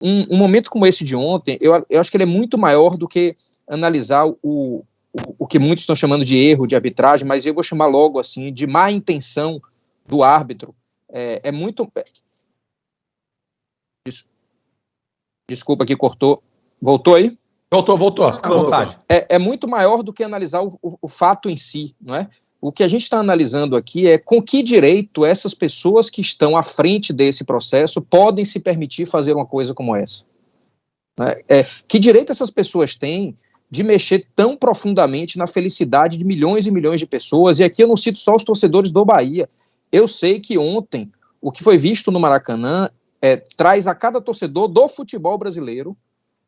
um momento como esse de ontem, eu acho que ele é muito maior do que analisar o que muitos estão chamando de erro de arbitragem, mas eu vou chamar logo assim, de má intenção do árbitro. É muito... Desculpa que cortou. Voltou aí? Voltou. Fica à vontade. É muito maior do que analisar o fato em si, não é? O que a gente está analisando aqui é com que direito essas pessoas que estão à frente desse processo podem se permitir fazer uma coisa como essa. Né? Que direito essas pessoas têm de mexer tão profundamente na felicidade de milhões e milhões de pessoas? E aqui eu não cito só os torcedores do Bahia. Eu sei que ontem o que foi visto no Maracanã traz a cada torcedor do futebol brasileiro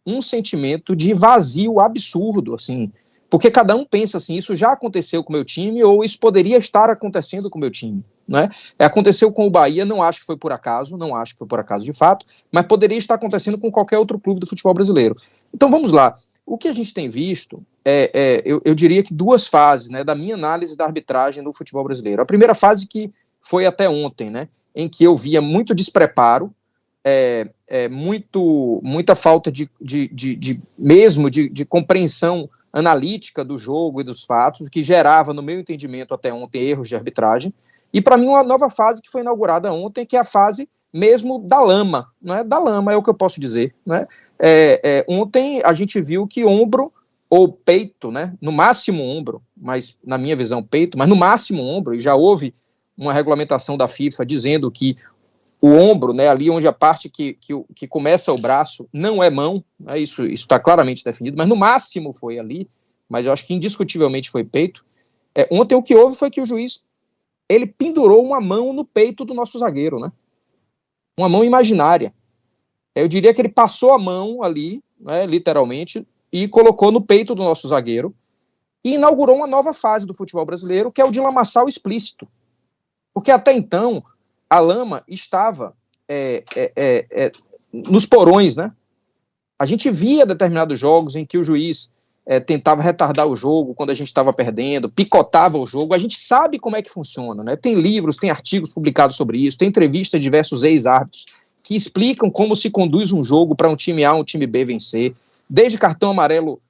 um sentimento de vazio absurdo, assim, porque cada um pensa assim, isso já aconteceu com o meu time, ou isso poderia estar acontecendo com o meu time, né? Aconteceu com o Bahia, não acho que foi por acaso de fato, mas poderia estar acontecendo com qualquer outro clube do futebol brasileiro. Então vamos lá, o que a gente tem visto eu diria que duas fases, né, da minha análise da arbitragem no futebol brasileiro. A primeira fase que foi até ontem, né, em que eu via muito despreparo, muita falta de compreensão analítica do jogo e dos fatos, que gerava, no meu entendimento até ontem, erros de arbitragem, e para mim uma nova fase que foi inaugurada ontem, que é a fase mesmo da lama, né? Da lama é o que eu posso dizer, né? Ontem a gente viu que ombro ou peito, né? No máximo ombro, mas na minha visão peito, mas no máximo ombro, e já houve uma regulamentação da FIFA dizendo que o ombro, né, ali onde a parte que começa o braço, não é mão, né, isso está claramente definido, mas no máximo foi ali, mas eu acho que indiscutivelmente foi peito. Ontem o que houve foi que o juiz, ele pendurou uma mão no peito do nosso zagueiro, né, uma mão imaginária. Eu diria que ele passou a mão ali, né, literalmente, e colocou no peito do nosso zagueiro, e inaugurou uma nova fase do futebol brasileiro, que é o de lamaçal explícito. Porque até então a lama estava nos porões, né? A gente via determinados jogos em que o juiz tentava retardar o jogo quando a gente estava perdendo, picotava o jogo. A gente sabe como é que funciona, né? Tem livros, tem artigos publicados sobre isso, tem entrevistas de diversos ex-árbitros que explicam como se conduz um jogo para um time A, um time B vencer, desde cartão amarelo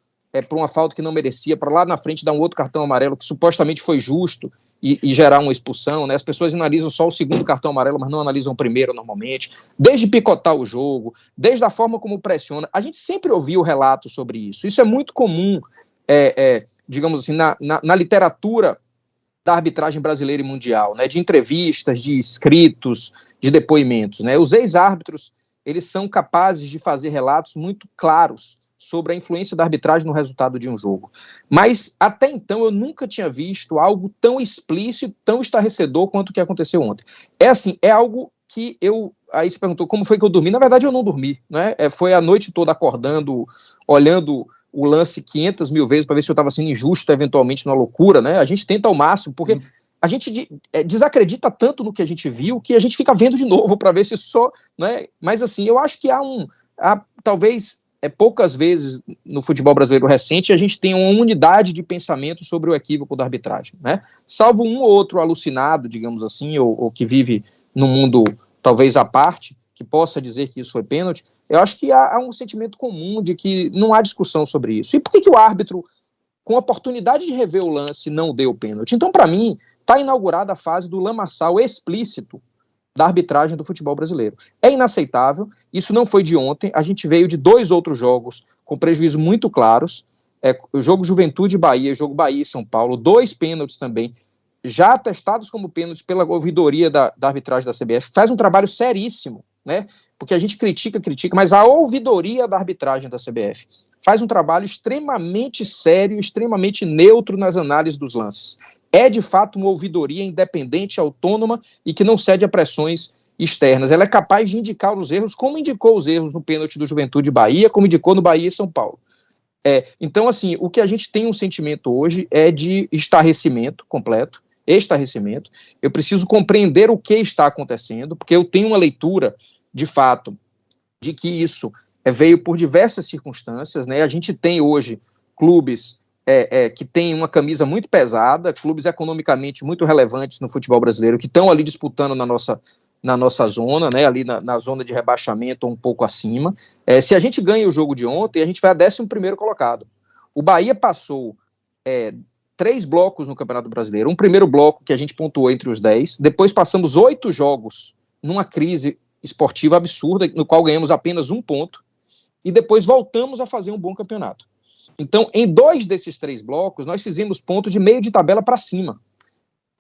por uma falta que não merecia, para lá na frente dar um outro cartão amarelo que supostamente foi justo e gerar uma expulsão, né? As pessoas analisam só o segundo cartão amarelo, mas não analisam o primeiro normalmente, desde picotar o jogo, desde a forma como pressiona. A gente sempre ouviu relatos sobre isso. Isso é muito comum, digamos assim, na literatura da arbitragem brasileira e mundial, né? De entrevistas, de escritos, de depoimentos, né? Os ex-árbitros, eles são capazes de fazer relatos muito claros sobre a influência da arbitragem no resultado de um jogo. Mas, até então, eu nunca tinha visto algo tão explícito, tão estarrecedor quanto o que aconteceu ontem. É algo que aí você perguntou como foi que eu dormi. Na verdade, eu não dormi, né? Foi a noite toda acordando, olhando o lance 500 mil vezes para ver se eu estava sendo injusto, eventualmente, numa loucura, né? A gente tenta ao máximo, porque a gente desacredita tanto no que a gente viu que a gente fica vendo de novo para ver se só... Né? Mas, assim, eu acho que talvez... poucas vezes no futebol brasileiro recente a gente tem uma unidade de pensamento sobre o equívoco da arbitragem, né? Salvo um ou outro alucinado, digamos assim, ou que vive num mundo talvez à parte, que possa dizer que isso foi pênalti. Eu acho que há um sentimento comum de que não há discussão sobre isso. E por que o árbitro, com a oportunidade de rever o lance, não deu pênalti? Então, para mim, está inaugurada a fase do lamaçal explícito da arbitragem do futebol brasileiro. É inaceitável, isso não foi de ontem, a gente veio de 2 outros jogos com prejuízos muito claros, o jogo Juventude e Bahia, o jogo Bahia e São Paulo, 2 pênaltis também, já atestados como pênaltis pela ouvidoria da arbitragem da CBF, faz um trabalho seríssimo, né? Porque a gente critica, mas a ouvidoria da arbitragem da CBF faz um trabalho extremamente sério, extremamente neutro nas análises dos lances. É, de fato, uma ouvidoria independente, autônoma e que não cede a pressões externas. Ela é capaz de indicar os erros, como indicou os erros no pênalti do Juventude Bahia, como indicou no Bahia e São Paulo. Então, assim, o que a gente tem um sentimento hoje é de estarrecimento completo, eu preciso compreender o que está acontecendo, porque eu tenho uma leitura, de fato, de que isso veio por diversas circunstâncias, né? A gente tem hoje clubes que têm uma camisa muito pesada, clubes economicamente muito relevantes no futebol brasileiro, que estão ali disputando na nossa na nossa zona, né, ali na zona de rebaixamento ou um pouco acima. Se a gente ganha o jogo de ontem, a gente vai a 11º colocado. O Bahia passou 3 blocos no Campeonato Brasileiro. Um primeiro bloco que a gente pontuou entre os 10, depois passamos 8 jogos numa crise esportiva absurda, no qual ganhamos apenas 1 ponto, e depois voltamos a fazer um bom campeonato. Então, em 2 desses 3 blocos, nós fizemos ponto de meio de tabela para cima.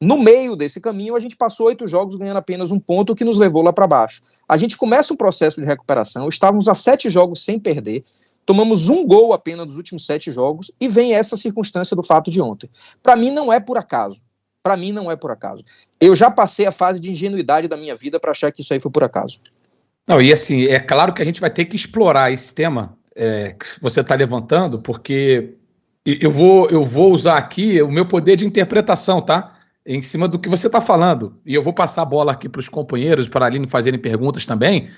No meio desse caminho, a gente passou 8 jogos ganhando apenas 1 ponto, o que nos levou lá para baixo. A gente começa um processo de recuperação, estávamos a 7 jogos sem perder, tomamos 1 gol apenas nos últimos 7 jogos, e vem essa circunstância do fato de ontem. Para mim, não é por acaso. Para mim, não é por acaso. Eu já passei a fase de ingenuidade da minha vida para achar que isso aí foi por acaso. Não, e assim, é claro que a gente vai ter que explorar esse tema que você está levantando, porque eu vou usar aqui o meu poder de interpretação, tá? Em cima do que você está falando. E eu vou passar a bola aqui para os companheiros, para a Aline fazerem perguntas também,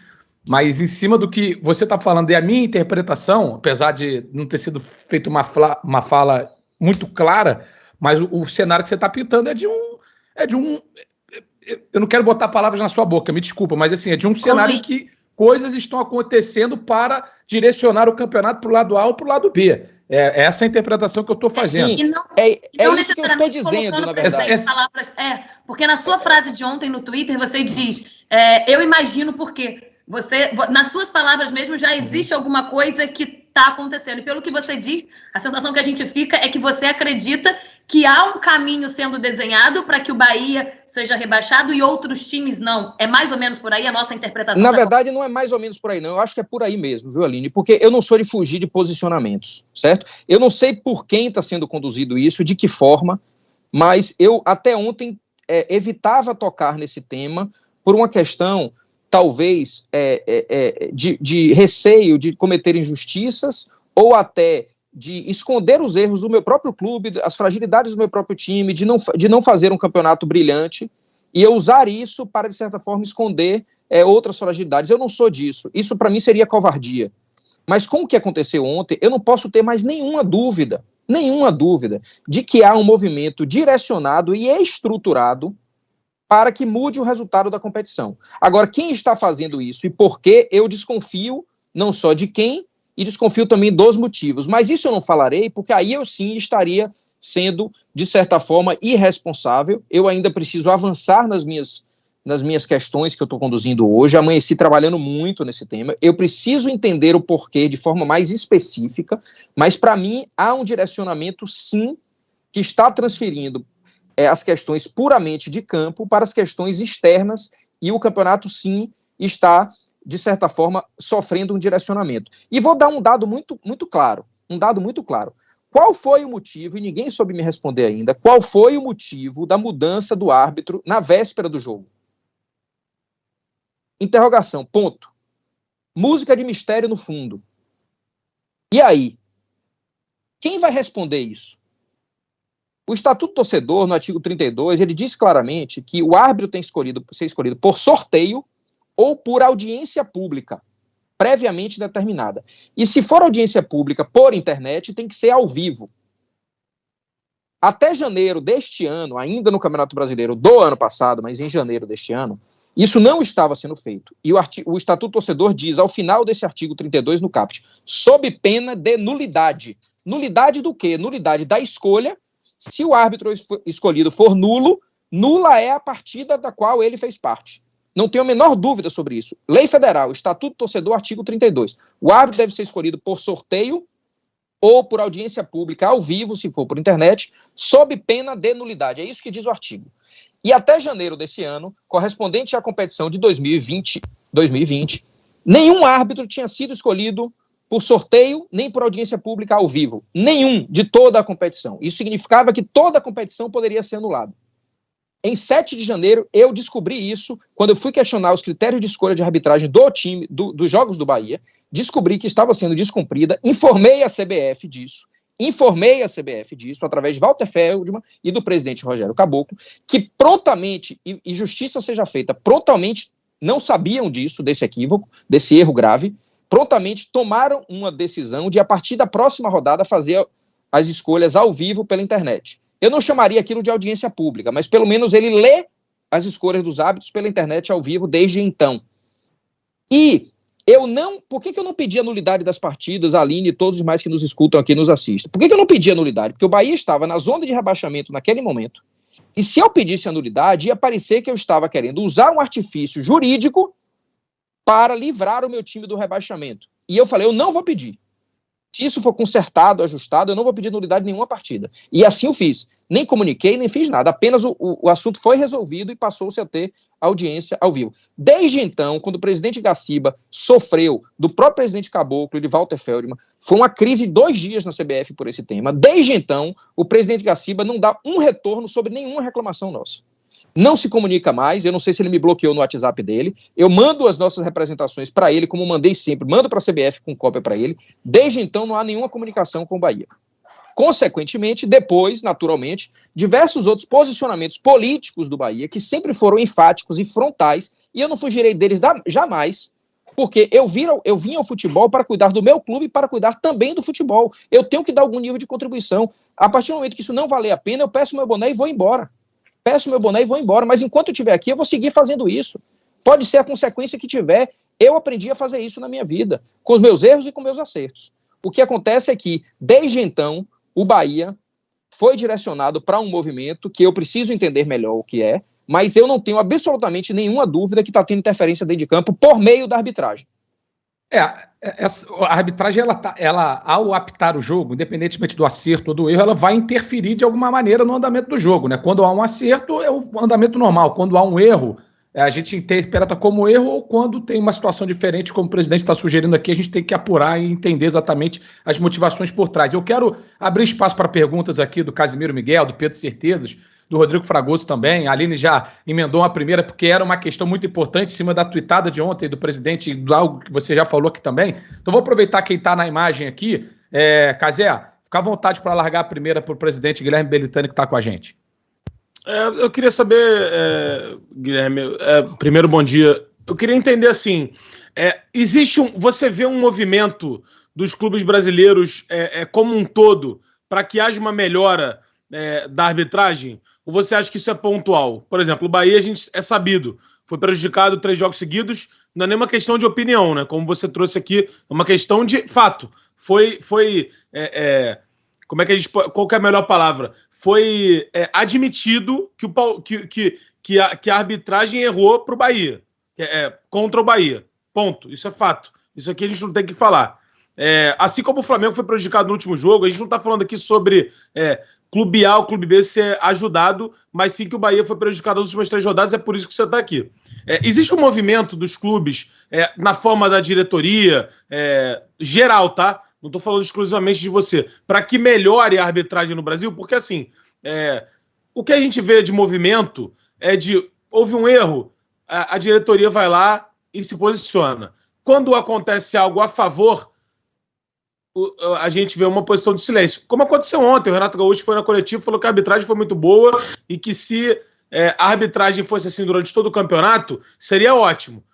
mas em cima do que você está falando e a minha interpretação, apesar de não ter sido feita uma fala muito clara, mas o cenário que você está pintando é de um... Eu não quero botar palavras na sua boca, me desculpa, mas assim, é de um cenário em que coisas estão acontecendo para direcionar o campeonato para o lado A ou para o lado B. É essa a interpretação que eu estou fazendo. É isso que eu estou dizendo, na verdade. Porque na sua frase de ontem no Twitter, você diz, eu imagino porque nas suas palavras mesmo, já existe alguma coisa que está acontecendo. E pelo que você diz, a sensação que a gente fica é que você acredita que há um caminho sendo desenhado para que o Bahia seja rebaixado e outros times não. É mais ou menos por aí a nossa interpretação? Na verdade, não é mais ou menos por aí, não. Eu acho que é por aí mesmo, viu, Aline? Porque eu não sou de fugir de posicionamentos, certo? Eu não sei por quem está sendo conduzido isso, de que forma, mas eu até ontem evitava tocar nesse tema por uma questão, talvez, de receio de cometer injustiças ou até de esconder os erros do meu próprio clube, as fragilidades do meu próprio time, de não fazer um campeonato brilhante, e eu usar isso para, de certa forma, esconder outras fragilidades. Eu não sou disso. Isso, para mim, seria covardia. Mas com o que aconteceu ontem, eu não posso ter mais nenhuma dúvida de que há um movimento direcionado e estruturado para que mude o resultado da competição. Agora, quem está fazendo isso e por quê, eu desconfio não só de quem, e desconfio também dos motivos. Mas isso eu não falarei, porque aí eu sim estaria sendo, de certa forma, irresponsável. Eu ainda preciso avançar nas minhas questões que eu estou conduzindo hoje. Amanheci trabalhando muito nesse tema. Eu preciso entender o porquê de forma mais específica, mas para mim há um direcionamento, sim, que está transferindo as questões puramente de campo para as questões externas, e o campeonato, sim, está, de certa forma, sofrendo um direcionamento. E vou dar um dado muito claro. Qual foi o motivo, e ninguém soube me responder ainda, qual foi o motivo da mudança do árbitro na véspera do jogo? Interrogação, ponto. Música de mistério no fundo. E aí? Quem vai responder isso? O Estatuto do Torcedor, no artigo 32, ele diz claramente que o árbitro tem que ser escolhido por sorteio ou por audiência pública, previamente determinada. E se for audiência pública por internet, tem que ser ao vivo. Até janeiro deste ano, ainda no Campeonato Brasileiro do ano passado, mas em janeiro deste ano, isso não estava sendo feito. E o Estatuto do Torcedor diz, ao final desse artigo 32 no caput, sob pena de nulidade. Nulidade do quê? Nulidade da escolha. Se o árbitro escolhido for nulo, nula é a partida da qual ele fez parte. Não tenho a menor dúvida sobre isso. Lei Federal, Estatuto do Torcedor, artigo 32. O árbitro deve ser escolhido por sorteio ou por audiência pública ao vivo, se for por internet, sob pena de nulidade. É isso que diz o artigo. E até janeiro desse ano, correspondente à competição de 2020, nenhum árbitro tinha sido escolhido por sorteio, nem por audiência pública ao vivo. Nenhum de toda a competição. Isso significava que toda a competição poderia ser anulada. Em 7 de janeiro, eu descobri isso quando eu fui questionar os critérios de escolha de arbitragem do time, dos Jogos do Bahia, descobri que estava sendo descumprida, informei a CBF disso, através de Walter Feldman e do presidente Rogério Caboclo, que prontamente, e justiça seja feita, prontamente não sabiam disso, desse equívoco, desse erro grave, prontamente tomaram uma decisão de, a partir da próxima rodada, fazer as escolhas ao vivo pela internet. Eu não chamaria aquilo de audiência pública, mas pelo menos ele lê as escolhas dos árbitros pela internet ao vivo desde então. E eu não... Por que eu não pedi a nulidade das partidas, a Aline e todos os demais que nos escutam aqui, nos assistem? Por que eu não pedi a nulidade? Porque o Bahia estava na zona de rebaixamento naquele momento, e se eu pedisse a nulidade, ia parecer que eu estava querendo usar um artifício jurídico para livrar o meu time do rebaixamento. E eu falei, eu não vou pedir. Se isso for consertado, ajustado, eu não vou pedir nulidade em nenhuma partida. E assim eu fiz. Nem comuniquei, nem fiz nada. Apenas o assunto foi resolvido e passou-se a ter audiência ao vivo. Desde então, quando o presidente Gaciba sofreu do próprio presidente Caboclo e de Walter Feldman, foi uma crise de 2 dias na CBF por esse tema. Desde então, o presidente Gaciba não dá um retorno sobre nenhuma reclamação nossa. Não se comunica mais, eu não sei se ele me bloqueou no WhatsApp dele, eu mando as nossas representações para ele, como mandei sempre, mando para a CBF com cópia para ele. Desde então não há nenhuma comunicação com o Bahia. Consequentemente, depois, naturalmente, diversos outros posicionamentos políticos do Bahia, que sempre foram enfáticos e frontais, e eu não fugirei deles jamais, porque eu vim ao futebol para cuidar do meu clube e para cuidar também do futebol. Eu tenho que dar algum nível de contribuição. A partir do momento que isso não valer a pena, eu peço meu boné e vou embora. Mas enquanto eu estiver aqui, eu vou seguir fazendo isso. Pode ser a consequência que tiver, eu aprendi a fazer isso na minha vida, com os meus erros e com meus acertos. O que acontece é que, desde então, o Bahia foi direcionado para um movimento que eu preciso entender melhor o que é, mas eu não tenho absolutamente nenhuma dúvida que está tendo interferência dentro de campo por meio da arbitragem. A arbitragem, ela, ao apitar o jogo, independentemente do acerto ou do erro, ela vai interferir de alguma maneira no andamento do jogo, né? Quando há um acerto, é o andamento normal. Quando há um erro, a gente interpreta como erro, ou quando tem uma situação diferente, como o presidente está sugerindo aqui, a gente tem que apurar e entender exatamente as motivações por trás. Eu quero abrir espaço para perguntas aqui do Casimiro Miguel, do Pedro Certezas, do Rodrigo Fragoso também. A Aline já emendou uma primeira, porque era uma questão muito importante em cima da tuitada de ontem do presidente, e algo que você já falou aqui também. Então vou aproveitar quem está na imagem aqui. Cazé, fica à vontade para largar a primeira para o presidente Guilherme Belitani, que está com a gente. Eu queria saber, Guilherme, primeiro, bom dia. Eu queria entender assim, você vê um movimento dos clubes brasileiros como um todo para que haja uma melhora da arbitragem? Ou você acha que isso é pontual? Por exemplo, o Bahia, a gente é sabido, foi prejudicado 3 jogos seguidos, não é nem uma questão de opinião, né? Como você trouxe aqui, é uma questão de fato. Como é que qual que é a melhor palavra? Foi admitido que a arbitragem errou para o Bahia, contra o Bahia. Ponto. Isso é fato. Isso aqui a gente não tem que falar. Assim como o Flamengo foi prejudicado no último jogo, a gente não está falando aqui sobre clube A ou clube B ser ajudado, mas sim que o Bahia foi prejudicado nas últimas 3 rodadas, é por isso que você está aqui. Existe um movimento dos clubes na forma da diretoria, geral, tá? Não estou falando exclusivamente de você, para que melhore a arbitragem no Brasil, porque assim, o que a gente vê de movimento houve um erro, a diretoria vai lá e se posiciona. Quando acontece algo a favor, a gente vê uma posição de silêncio. Como aconteceu ontem, o Renato Gaúcho foi na coletiva e falou que a arbitragem foi muito boa e que se a arbitragem fosse assim durante todo o campeonato, seria ótimo.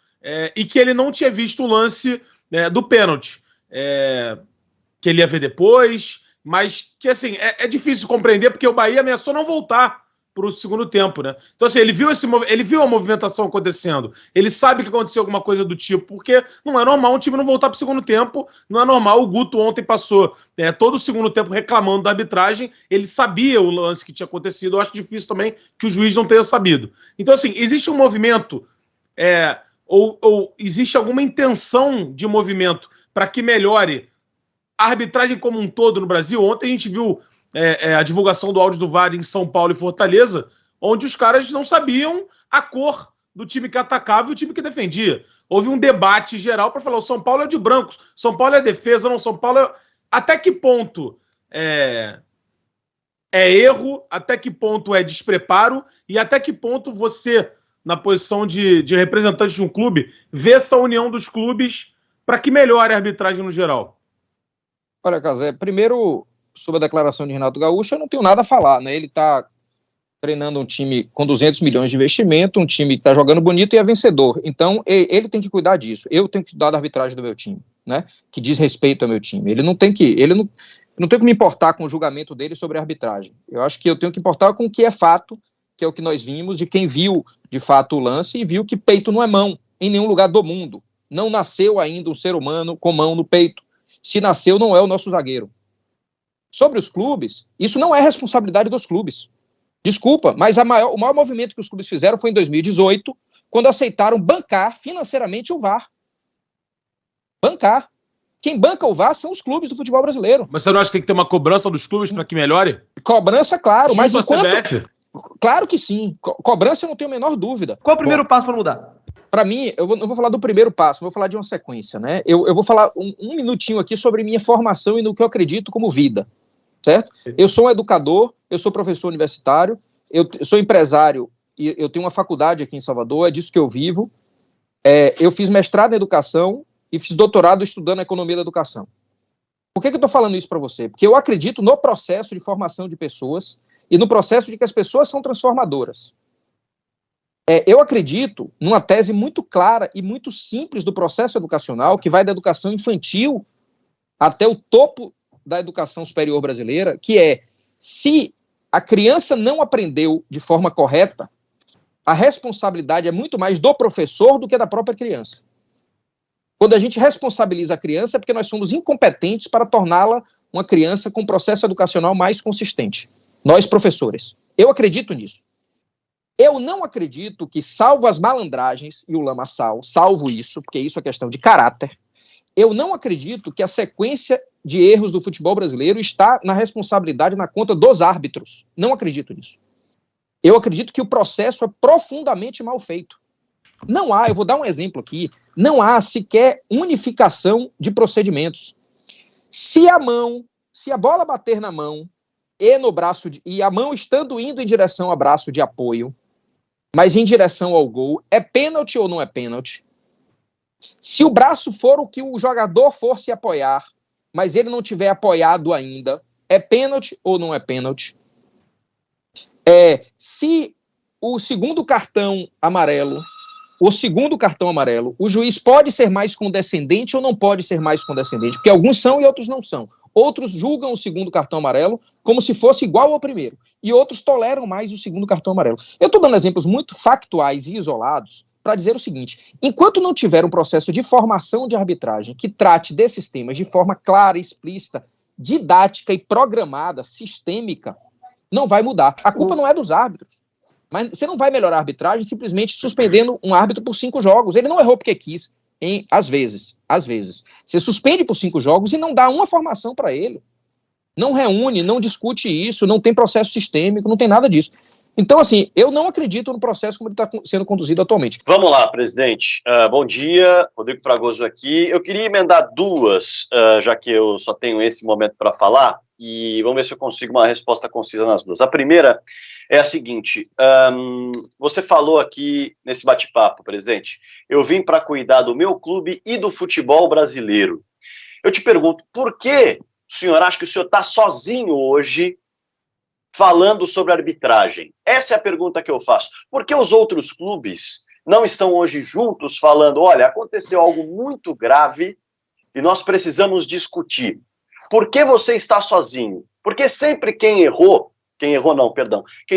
E que ele não tinha visto o lance do pênalti. Que ele ia ver depois, mas que assim, é difícil compreender porque o Bahia ameaçou não voltar para o segundo tempo, né? Então assim, ele viu a movimentação acontecendo, ele sabe que aconteceu alguma coisa do tipo, porque não é normal um time não voltar para o segundo tempo, não é normal. O Guto ontem passou todo o segundo tempo reclamando da arbitragem, ele sabia o lance que tinha acontecido, eu acho difícil também que o juiz não tenha sabido. Então assim, existe um movimento, ou existe alguma intenção de movimento para que melhore a arbitragem como um todo no Brasil? Ontem a gente viu a divulgação do áudio do VAR em São Paulo e Fortaleza, onde os caras não sabiam a cor do time que atacava e o time que defendia. Houve um debate geral para falar: o São Paulo é de brancos, São Paulo é defesa, não, São Paulo é... Até que ponto é erro, até que ponto é despreparo e até que ponto você, na posição de representante de um clube, vê essa união dos clubes para que melhore a arbitragem no geral? Olha, Cazé, primeiro, sobre a declaração de Renato Gaúcho, eu não tenho nada a falar, né? Ele está treinando um time com 200 milhões de investimento, um time que está jogando bonito e é vencedor. Então, ele tem que cuidar disso. Eu tenho que cuidar da arbitragem do meu time, né? Que diz respeito ao meu time. Eu não tenho que me importar com o julgamento dele sobre a arbitragem. Eu acho que eu tenho que importar com o que é fato, que é o que nós vimos de quem viu, de fato, o lance e viu que peito não é mão em nenhum lugar do mundo. Não nasceu ainda um ser humano com mão no peito. Se nasceu, não é o nosso zagueiro. Sobre os clubes, isso não é responsabilidade dos clubes. Desculpa, mas o maior movimento que os clubes fizeram foi em 2018, quando aceitaram bancar financeiramente o VAR. Bancar. Quem banca o VAR são os clubes do futebol brasileiro. Mas você não acha que tem que ter uma cobrança dos clubes para que melhore? Cobrança, claro, mas enquanto... CBF? Claro que sim. Cobrança eu não tenho a menor dúvida. Qual é o primeiro passo para mudar? Para mim, eu não vou falar do primeiro passo, vou falar de uma sequência, né? Eu vou falar um minutinho aqui sobre minha formação e no que eu acredito como vida, certo? Eu sou um educador, eu sou professor universitário, eu sou empresário e eu tenho uma faculdade aqui em Salvador, é disso que eu vivo. Eu fiz mestrado em educação e fiz doutorado estudando economia da educação. Por que eu estou falando isso para você? Porque eu acredito no processo de formação de pessoas e no processo de que as pessoas são transformadoras. Eu acredito numa tese muito clara e muito simples do processo educacional, que vai da educação infantil até o topo da educação superior brasileira, que é, se a criança não aprendeu de forma correta, a responsabilidade é muito mais do professor do que da própria criança. Quando a gente responsabiliza a criança é porque nós somos incompetentes para torná-la uma criança com um processo educacional mais consistente. Nós, professores. Eu acredito nisso. Eu não acredito que, salvo as malandragens e o lamaçal, salvo isso, porque isso é questão de caráter, eu não acredito que a sequência de erros do futebol brasileiro está na responsabilidade, na conta dos árbitros. Não acredito nisso. Eu acredito que o processo é profundamente mal feito. Não há, eu vou dar um exemplo aqui, não há sequer unificação de procedimentos. Se a bola bater na mão e no braço, e a mão estando indo em direção ao braço de apoio, mas em direção ao gol, é pênalti ou não é pênalti? Se o braço for o que o jogador for se apoiar, mas ele não tiver apoiado ainda, é pênalti ou não é pênalti? Se o segundo cartão amarelo, o juiz pode ser mais condescendente ou não pode ser mais condescendente? Porque alguns são e outros não são. Outros julgam o segundo cartão amarelo como se fosse igual ao primeiro. E outros toleram mais o segundo cartão amarelo. Eu estou dando exemplos muito factuais e isolados para dizer o seguinte: enquanto não tiver um processo de formação de arbitragem que trate desses temas de forma clara, explícita, didática e programada, sistêmica, não vai mudar. A culpa não é dos árbitros. Mas você não vai melhorar a arbitragem simplesmente suspendendo um árbitro por 5 jogos. Ele não errou porque quis, às vezes. Você suspende por 5 jogos e não dá uma formação para ele. Não reúne, não discute isso, não tem processo sistêmico, não tem nada disso. Então, assim, eu não acredito no processo como ele está sendo conduzido atualmente. Vamos lá, presidente. Bom dia, Rodrigo Fragoso aqui. Eu queria emendar duas, já que eu só tenho esse momento para falar, e vamos ver se eu consigo uma resposta concisa nas duas. A primeira é a seguinte: você falou aqui nesse bate-papo, presidente, eu vim para cuidar do meu clube e do futebol brasileiro. Eu te pergunto, por que o senhor acha que o senhor está sozinho hoje falando sobre arbitragem? Essa é a pergunta que eu faço. Por que os outros clubes não estão hoje juntos falando, olha, aconteceu algo muito grave e nós precisamos discutir? Por que você está sozinho? Porque sempre quem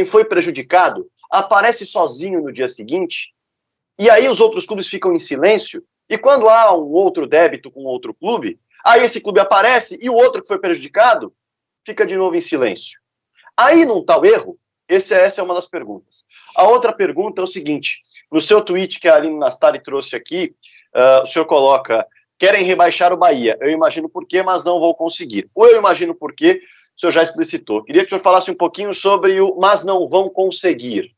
foi prejudicado, aparece sozinho no dia seguinte, e aí os outros clubes ficam em silêncio, e quando há um outro débito com outro clube, aí esse clube aparece e o outro que foi prejudicado fica de novo em silêncio. Aí não está o erro? Essa é uma das perguntas. A outra pergunta é o seguinte: no seu tweet que a Aline Nastari trouxe aqui, o senhor coloca: querem rebaixar o Bahia. Eu imagino por quê, mas não vou conseguir. Ou eu imagino por quê, o senhor já explicitou. Queria que o senhor falasse um pouquinho sobre o mas não vão conseguir.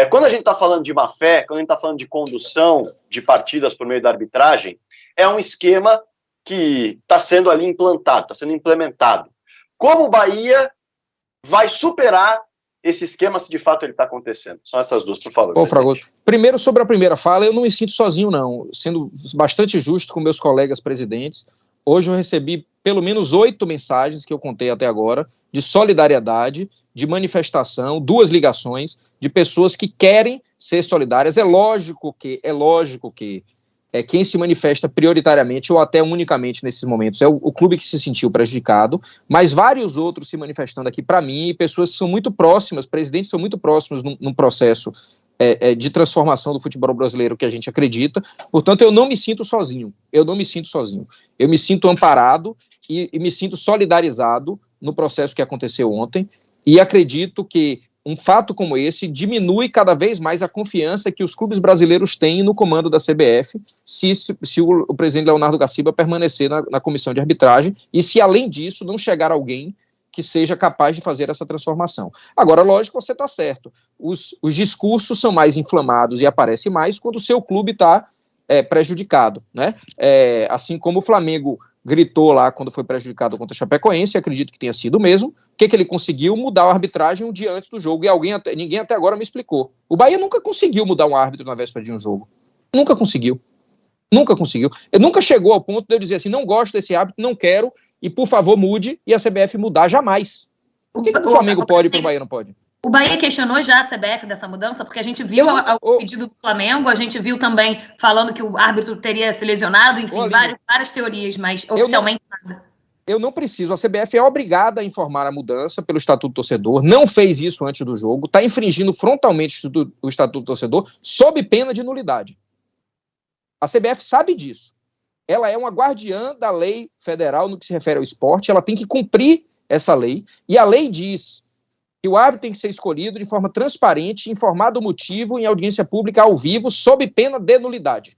Quando a gente está falando de má fé, quando a gente está falando de condução de partidas por meio da arbitragem, é um esquema que está sendo ali implantado, está sendo implementado. Como o Bahia vai superar esse esquema se de fato ele está acontecendo? São essas duas, por favor. Bom, Fragoso, primeiro sobre a primeira fala, eu não me sinto sozinho não, sendo bastante justo com meus colegas presidentes. Hoje eu recebi pelo menos 8 mensagens que eu contei até agora, de solidariedade, de manifestação, 2 ligações de pessoas que querem ser solidárias. É lógico que quem se manifesta prioritariamente ou até unicamente nesses momentos é o clube que se sentiu prejudicado, mas vários outros se manifestando aqui para mim, e pessoas que são muito próximas, presidentes são muito próximos num processo de transformação do futebol brasileiro que a gente acredita. Portanto, eu não me sinto sozinho, eu me sinto amparado e me sinto solidarizado no processo que aconteceu ontem, e acredito que um fato como esse diminui cada vez mais a confiança que os clubes brasileiros têm no comando da CBF, se o presidente Leonardo Gaciba permanecer na comissão de arbitragem, e se, além disso, não chegar alguém que seja capaz de fazer essa transformação. Agora, lógico, você está certo. Os discursos são mais inflamados e aparecem mais quando o seu clube está prejudicado, né? Assim como o Flamengo gritou lá quando foi prejudicado contra a Chapecoense, acredito que tenha sido o mesmo. O que ele conseguiu? Mudar a arbitragem um dia antes do jogo, e ninguém até agora me explicou. O Bahia nunca conseguiu mudar um árbitro na véspera de um jogo. Nunca conseguiu. Ele nunca chegou ao ponto de eu dizer assim, não gosto desse árbitro, não quero, e por favor mude, e a CBF mudar, jamais. Por que o Flamengo pode e o Bahia não pode? O Bahia questionou já a CBF dessa mudança, porque a gente viu o pedido do Flamengo, a gente viu também falando que o árbitro teria se lesionado, enfim, várias teorias, mas oficialmente nada. Eu não preciso, a CBF é obrigada a informar a mudança pelo Estatuto do Torcedor, não fez isso antes do jogo, está infringindo frontalmente o Estatuto do Torcedor, sob pena de nulidade. A CBF sabe disso. Ela é uma guardiã da lei federal no que se refere ao esporte, ela tem que cumprir essa lei, e a lei diz que o árbitro tem que ser escolhido de forma transparente, informado o motivo em audiência pública ao vivo, sob pena de nulidade.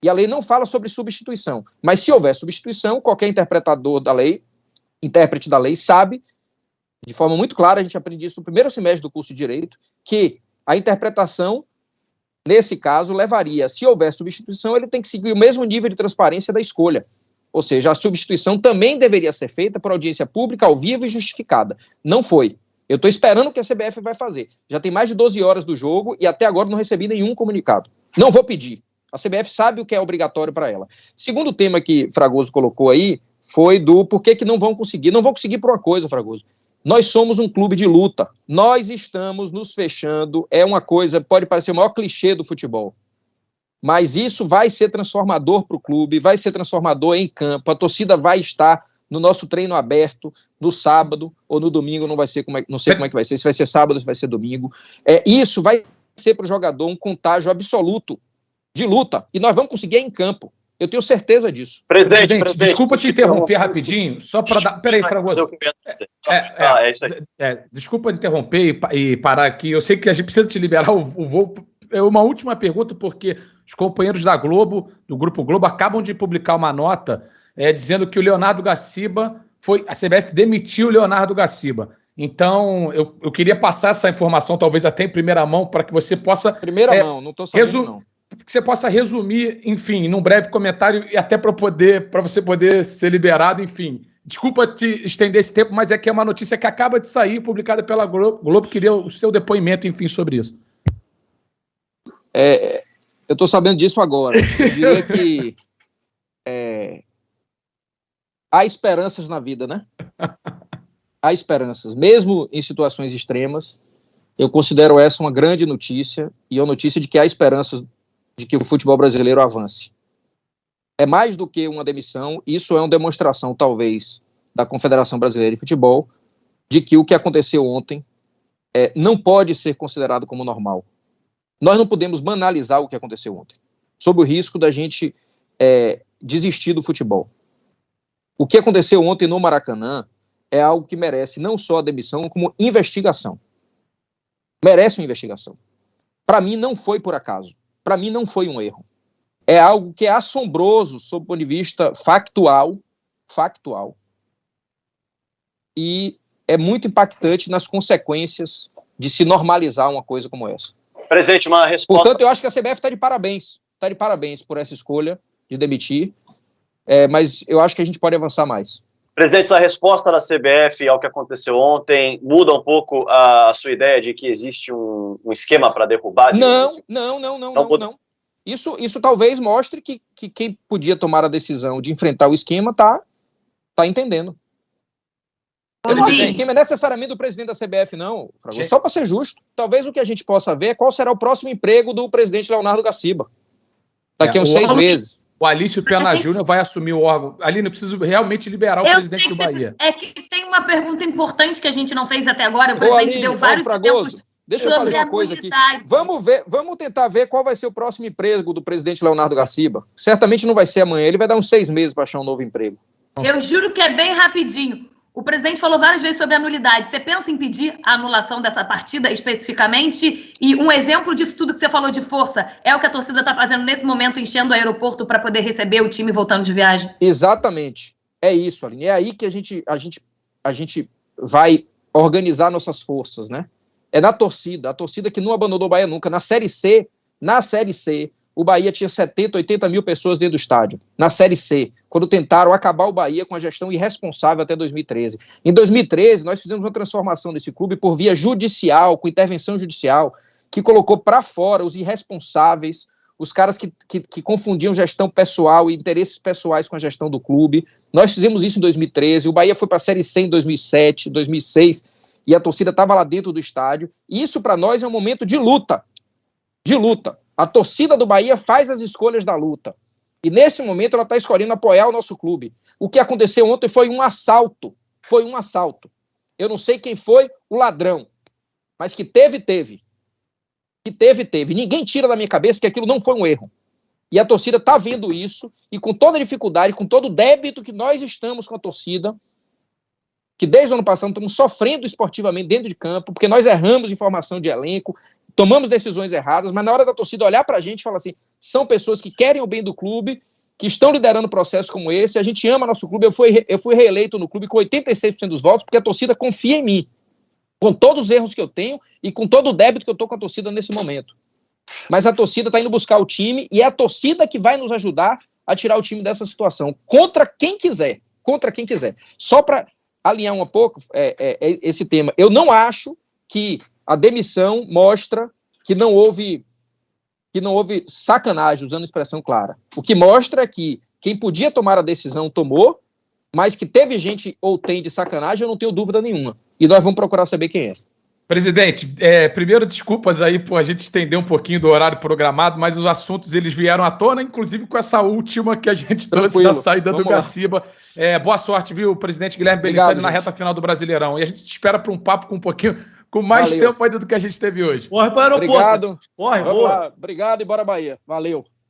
E a lei não fala sobre substituição. Mas se houver substituição, qualquer interpretador da lei, intérprete da lei, sabe, de forma muito clara, a gente aprende isso no primeiro semestre do curso de Direito, que a interpretação, nesse caso, levaria, se houver substituição, ele tem que seguir o mesmo nível de transparência da escolha. Ou seja, a substituição também deveria ser feita por audiência pública, ao vivo e justificada. Não foi. Eu estou esperando o que a CBF vai fazer. Já tem mais de 12 horas do jogo e até agora não recebi nenhum comunicado. Não vou pedir. A CBF sabe o que é obrigatório para ela. Segundo tema que Fragoso colocou aí foi do por que não vão conseguir. Não vão conseguir por uma coisa, Fragoso. Nós somos um clube de luta. Nós estamos nos fechando. É uma coisa, pode parecer o maior clichê do futebol. Mas isso vai ser transformador para o clube, vai ser transformador em campo. A torcida vai estar no nosso treino aberto, no sábado ou no domingo, não sei como é que vai ser, se vai ser sábado, se vai ser domingo. Isso vai ser para o jogador um contágio absoluto de luta, e nós vamos conseguir em campo. Eu tenho certeza disso. Presidente, desculpa te interromper rapidinho, só para dar... Peraí, Fragoso. Desculpa interromper e parar aqui. Eu sei que a gente precisa te liberar o voo. Uma última pergunta, porque os companheiros da Globo, do Grupo Globo, acabam de publicar uma nota dizendo que o Leonardo Gaciba a CBF demitiu o Leonardo Gaciba. Então, eu queria passar essa informação, talvez até em primeira mão, para que você possa... Primeira mão, não estou sabendo, não. Que você possa resumir, enfim, num breve comentário, e até para você poder ser liberado, enfim. Desculpa te estender esse tempo, mas é que é uma notícia que acaba de sair, publicada pela Globo, queria o seu depoimento, enfim, sobre isso. Eu estou sabendo disso agora. Eu diria que há esperanças na vida, né? Há esperanças. Mesmo em situações extremas, eu considero essa uma grande notícia, e é uma notícia de que há esperanças de que o futebol brasileiro avance. É mais do que uma demissão, isso é uma demonstração, talvez, da Confederação Brasileira de Futebol, de que o que aconteceu ontem não pode ser considerado como normal. Nós não podemos banalizar o que aconteceu ontem, sob o risco da gente desistir do futebol. O que aconteceu ontem no Maracanã é algo que merece não só a demissão, como investigação. Merece uma investigação. Para mim, não foi por acaso. Para mim, não foi um erro. É algo que é assombroso, sob o ponto de vista factual, e é muito impactante nas consequências de se normalizar uma coisa como essa. Presidente, uma resposta... Portanto, eu acho que a CBF está de parabéns por essa escolha de demitir, mas eu acho que a gente pode avançar mais. Presidente, essa resposta da CBF ao que aconteceu ontem muda um pouco a sua ideia de que existe um esquema para derrubar? Não. Isso talvez mostre que quem podia tomar a decisão de enfrentar o esquema tá entendendo. Eu não acho que o esquema é necessariamente do presidente da CBF, não, Fragoso, só para ser justo. Talvez o que a gente possa ver é qual será o próximo emprego do presidente Leonardo Gaciba. Daqui a uns 6 meses. O Alício Pena Júnior vai assumir o órgão. Aline, eu preciso realmente liberar o presidente do Bahia. É que tem uma pergunta importante que a gente não fez até agora. O presidente deu vários exemplos. Deixa eu fazer uma coisa aqui. Vamos tentar ver qual vai ser o próximo emprego do presidente Leonardo Garciba. Certamente não vai ser amanhã. Ele vai dar uns 6 meses para achar um novo emprego. Eu juro que é bem rapidinho. O presidente falou várias vezes sobre anulidade. Você pensa em pedir a anulação dessa partida especificamente? E um exemplo disso tudo que você falou de força é o que a torcida está fazendo nesse momento, enchendo o aeroporto para poder receber o time voltando de viagem? Exatamente. É isso, Aline. É aí que a gente vai organizar nossas forças, né? É na torcida. A torcida que não abandonou o Bahia nunca. Na Série C, o Bahia tinha 70, 80 mil pessoas dentro do estádio. Na Série C, quando tentaram acabar o Bahia com a gestão irresponsável até 2013. Em 2013, nós fizemos uma transformação desse clube por via judicial, com intervenção judicial, que colocou para fora os irresponsáveis, os caras que confundiam gestão pessoal e interesses pessoais com a gestão do clube. Nós fizemos isso em 2013. O Bahia foi para a Série C em 2007, 2006, e a torcida estava lá dentro do estádio. E isso, para nós, é um momento de luta. De luta. A torcida do Bahia faz as escolhas da luta. E nesse momento ela está escolhendo apoiar o nosso clube. O que aconteceu ontem foi um assalto. Foi um assalto. Eu não sei quem foi o ladrão, mas que teve. Que teve. Ninguém tira da minha cabeça que aquilo não foi um erro. E a torcida está vendo isso, e com toda a dificuldade, com todo o débito que nós estamos com a torcida, que desde o ano passado estamos sofrendo esportivamente dentro de campo, porque nós erramos em formação de elenco, tomamos decisões erradas, mas na hora da torcida olhar para a gente e falar assim, são pessoas que querem o bem do clube, que estão liderando processos como esse, a gente ama nosso clube, eu fui reeleito no clube com 86% dos votos, porque a torcida confia em mim, com todos os erros que eu tenho e com todo o débito que eu estou com a torcida nesse momento. Mas a torcida está indo buscar o time, e é a torcida que vai nos ajudar a tirar o time dessa situação, contra quem quiser. Só para alinhar um pouco esse tema, eu não acho que a demissão mostra que não houve sacanagem, usando expressão clara. O que mostra é que quem podia tomar a decisão tomou, mas que teve gente ou tem de sacanagem, eu não tenho dúvida nenhuma. E nós vamos procurar saber quem é. Presidente, primeiro desculpas aí por a gente estender um pouquinho do horário programado, mas os assuntos eles vieram à tona, inclusive com essa última que a gente trouxe da saída do Garciba. Boa sorte, viu, presidente Guilherme Belintani, na reta final do Brasileirão. E a gente espera para um papo com mais tempo ainda do que a gente teve hoje. Corre para o aeroporto. Obrigado. Corre, boa. Obrigado e bora Bahia. Valeu.